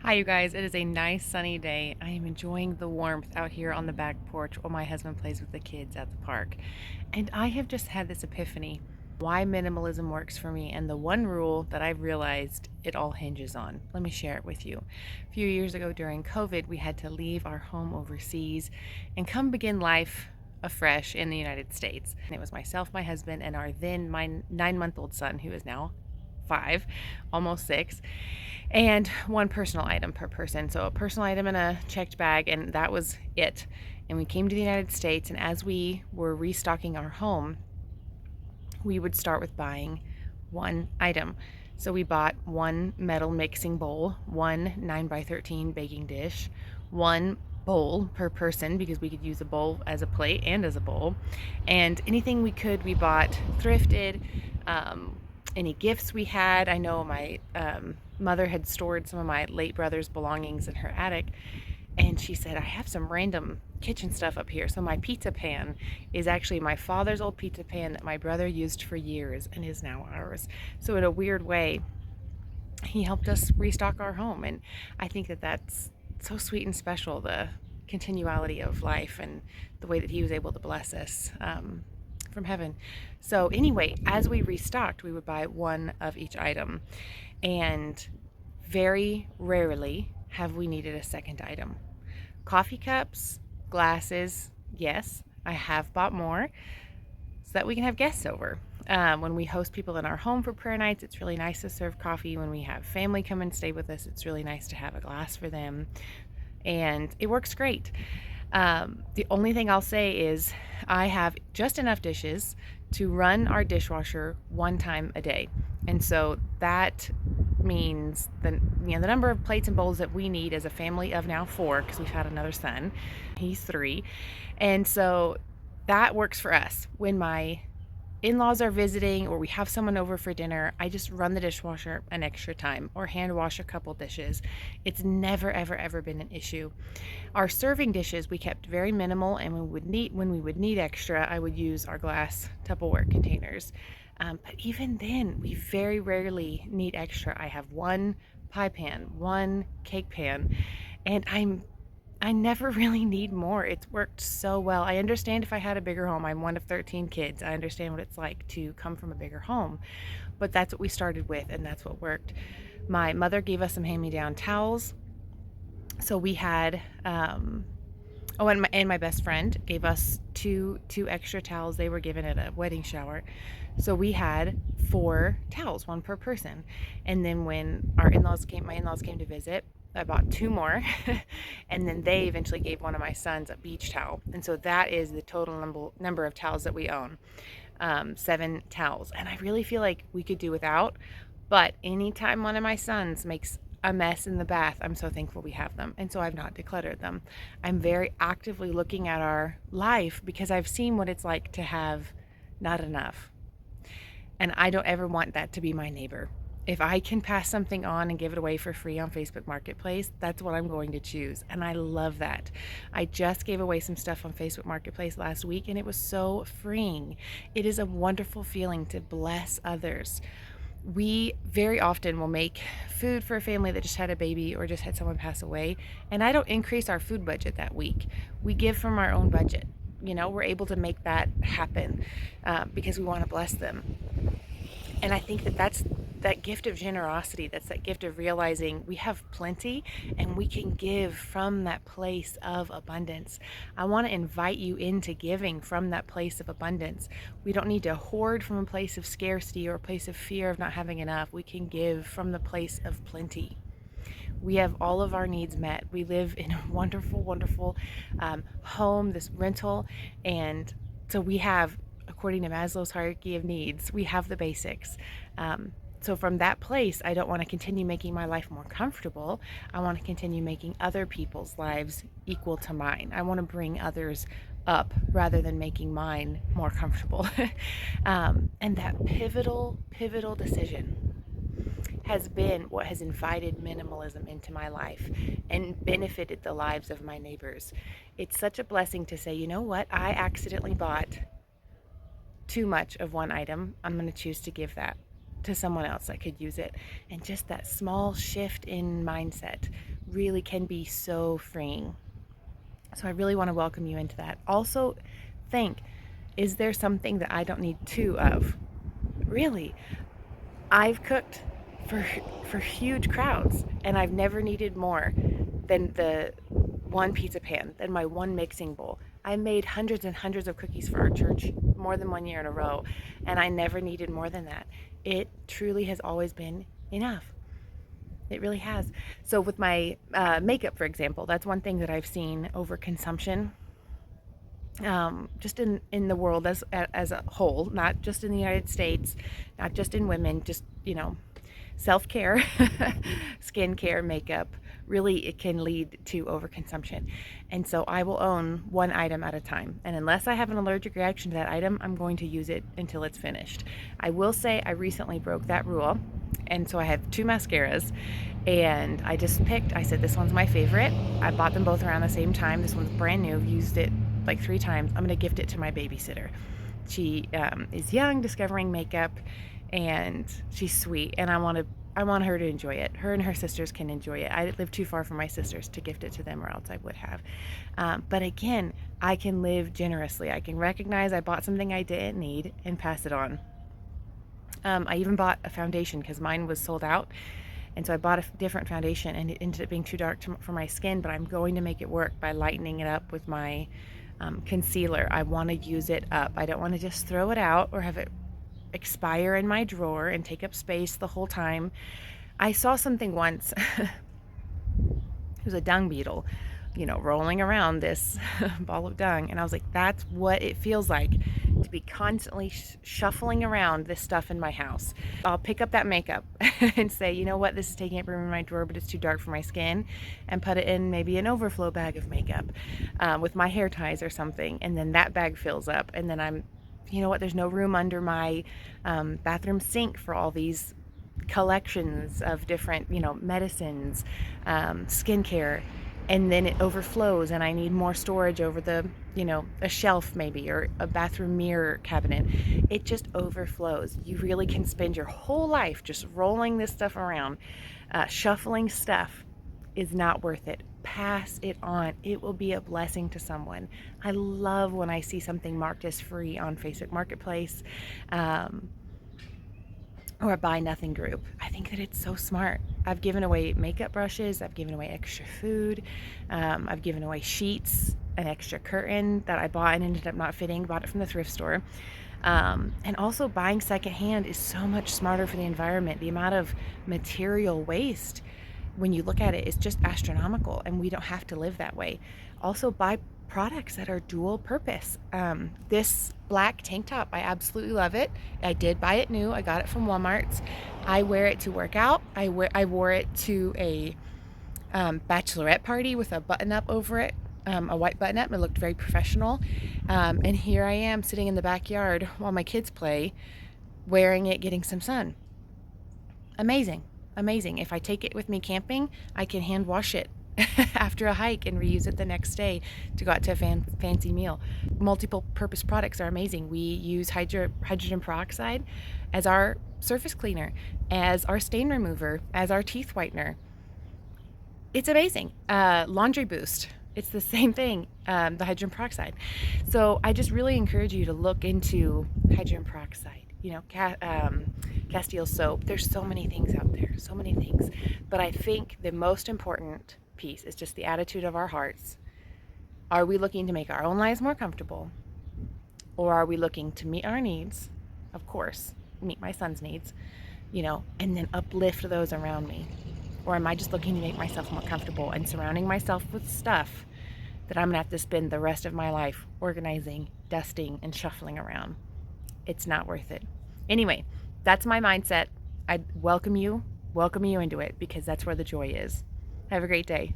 Hi, you guys. It is a nice sunny day. I am enjoying the warmth out here on the back porch while my husband plays with the kids at the park. And I have just had this epiphany why minimalism works for me and the one rule that I've realized it all hinges on. Let me share it with you. A few years ago during COVID, we had to leave our home overseas and come begin life afresh in the United States. And it was myself, my husband, and our then my 9-month-old son, who is now 5, almost 6, and one personal item per person. So a personal item in a checked bag, and that was it. And we came to the United States, and as we were restocking our home, we would start with buying one item. So we bought one metal mixing bowl, one 9x13 baking dish, one bowl per person because we could use a bowl as a plate and as a bowl, and anything we could we bought thrifted. Any gifts we had. I know my mother had stored some of my late brother's belongings in her attic, and she said, I have some random kitchen stuff up here. So my pizza pan is actually my father's old pizza pan that my brother used for years and is now ours. So in a weird way, he helped us restock our home, and I think that that's so sweet and special, the continuality of life and the way that he was able to bless us from heaven. So anyway, as we restocked, we would buy one of each item, and very rarely have we needed a second item. Coffee cups, glasses, yes, I have bought more so that we can have guests over. When we host people in our home for prayer nights, it's really nice to serve coffee. When we have family come and stay with us, it's really nice to have a glass for them, and it works great. The only thing I'll say is I have just enough dishes to run our dishwasher one time a day. And so that means the number of plates and bowls that we need as a family of now 4, because we've had another son. He's 3. And so that works for us. When my in-laws are visiting or we have someone over for dinner, I just run the dishwasher an extra time or hand wash a couple dishes. It's never ever been an issue. Our serving dishes we kept very minimal, and when we would need extra, I would use our glass Tupperware containers. But even then, we very rarely need extra. I have one pie pan, one cake pan, and I never really need more. It's worked so well. I understand if I had a bigger home. I'm one of 13 kids. I understand what it's like to come from a bigger home, but that's what we started with, and that's what worked. My mother gave us some hand-me-down towels. So we had, and my best friend gave us two extra towels. They were given at a wedding shower. So we had 4 towels, one per person. And then when my in-laws came to visit, I bought 2 more, and then they eventually gave one of my sons a beach towel. And so that is the total number of towels that we own, 7 towels. And I really feel like we could do without, but anytime one of my sons makes a mess in the bath, I'm so thankful we have them. And so I've not decluttered them. I'm very actively looking at our life because I've seen what it's like to have not enough. And I don't ever want that to be my neighbor. If I can pass something on and give it away for free on Facebook Marketplace, that's what I'm going to choose. And I love that. I just gave away some stuff on Facebook Marketplace last week, and it was so freeing. It is a wonderful feeling to bless others. We very often will make food for a family that just had a baby or just had someone pass away, and I don't increase our food budget that week. We give from our own budget. We're able to make that happen because we want to bless them. And I think that that's that gift of generosity. That's that gift of realizing we have plenty and we can give from that place of abundance. I want to invite you into giving from that place of abundance. We don't need to hoard from a place of scarcity or a place of fear of not having enough. We can give from the place of plenty. We have all of our needs met. We live in a wonderful home, this rental, and so we have, according to Maslow's hierarchy of needs, we have the basics. So from that place, I don't want to continue making my life more comfortable. I want to continue making other people's lives equal to mine. I want to bring others up rather than making mine more comfortable. And that pivotal decision has been what has invited minimalism into my life and benefited the lives of my neighbors. It's such a blessing to say, you know what, I accidentally bought too much of one item. I'm going to choose to give that to someone else that could use it. And just that small shift in mindset really can be so freeing. So I really want to welcome you into that. Also, think, is there something that I don't need two of? Really, I've cooked for for huge crowds, and I've never needed more than the one pizza pan, than my one mixing bowl. I made hundreds and hundreds of cookies for our church more than 1 year in a row, and I never needed more than that. It truly has always been enough. It really has. So with my makeup, for example, that's one thing that I've seen overconsumption, just in the world as a whole, not just in the United States, not just in women, just, self-care, skincare, makeup, really it can lead to overconsumption. And so I will own one item at a time. And unless I have an allergic reaction to that item, I'm going to use it until it's finished. I will say I recently broke that rule. And so I have two mascaras, and I just picked, I said, this one's my favorite. I bought them both around the same time. This one's brand new. I've used it like 3 times. I'm going to gift it to my babysitter. She is young, discovering makeup, and she's sweet, and I want her to enjoy it. Her and her sisters can enjoy it. I live too far from my sisters to gift it to them, or else I would have. But again, I can live generously. I can recognize I bought something I didn't need and pass it on. I even bought a foundation because mine was sold out. And so I bought a different foundation, and it ended up being too dark for my skin, but I'm going to make it work by lightening it up with my concealer. I want to use it up. I don't want to just throw it out or have it expire in my drawer and take up space the whole time. I saw something once. It was a dung beetle, rolling around this ball of dung. And I was like, that's what it feels like to be constantly shuffling around this stuff in my house. I'll pick up that makeup and say, you know what, this is taking up room in my drawer, but it's too dark for my skin, and put it in maybe an overflow bag of makeup with my hair ties or something. And then that bag fills up, and then you know what, there's no room under my bathroom sink for all these collections of different, medicines, skincare, and then it overflows, and I need more storage over a shelf maybe, or a bathroom mirror cabinet. It just overflows. You really can spend your whole life just rolling this stuff around. Shuffling stuff is not worth it. Pass it on. It will be a blessing to someone. I love when I see something marked as free on Facebook Marketplace, or a buy nothing group. I think that it's so smart. I've given away makeup brushes. I've given away extra food. I've given away sheets, an extra curtain that I bought and ended up not fitting. Bought it from the thrift store. And also, buying secondhand is so much smarter for the environment. The amount of material waste, when you look at it, is just astronomical, and we don't have to live that way. Also, buy products that are dual purpose. This black tank top, I absolutely love it. I did buy it new. I got it from Walmart's. I wear it to work out. I wore it to a bachelorette party with a button up over it, a white button up. It looked very professional. And here I am sitting in the backyard while my kids play, wearing it, getting some sun. Amazing. If I take it with me camping, I can hand wash it after a hike and reuse it the next day to go out to a fancy meal. Multiple purpose products are amazing. We use hydrogen peroxide as our surface cleaner, as our stain remover, as our teeth whitener. It's amazing. Laundry Boost, it's the same thing, the hydrogen peroxide. So I just really encourage you to look into hydrogen peroxide, Castile soap. There's so many things out there, so many things. But I think the most important piece is just the attitude of our hearts. Are we looking to make our own lives more comfortable, or are we looking to meet our needs, of course, meet my son's needs, and then uplift those around me? Or am I just looking to make myself more comfortable and surrounding myself with stuff that I'm gonna have to spend the rest of my life organizing, dusting, and shuffling around? It's not worth it. Anyway, that's my mindset. I welcome you into it, because that's where the joy is. Have a great day.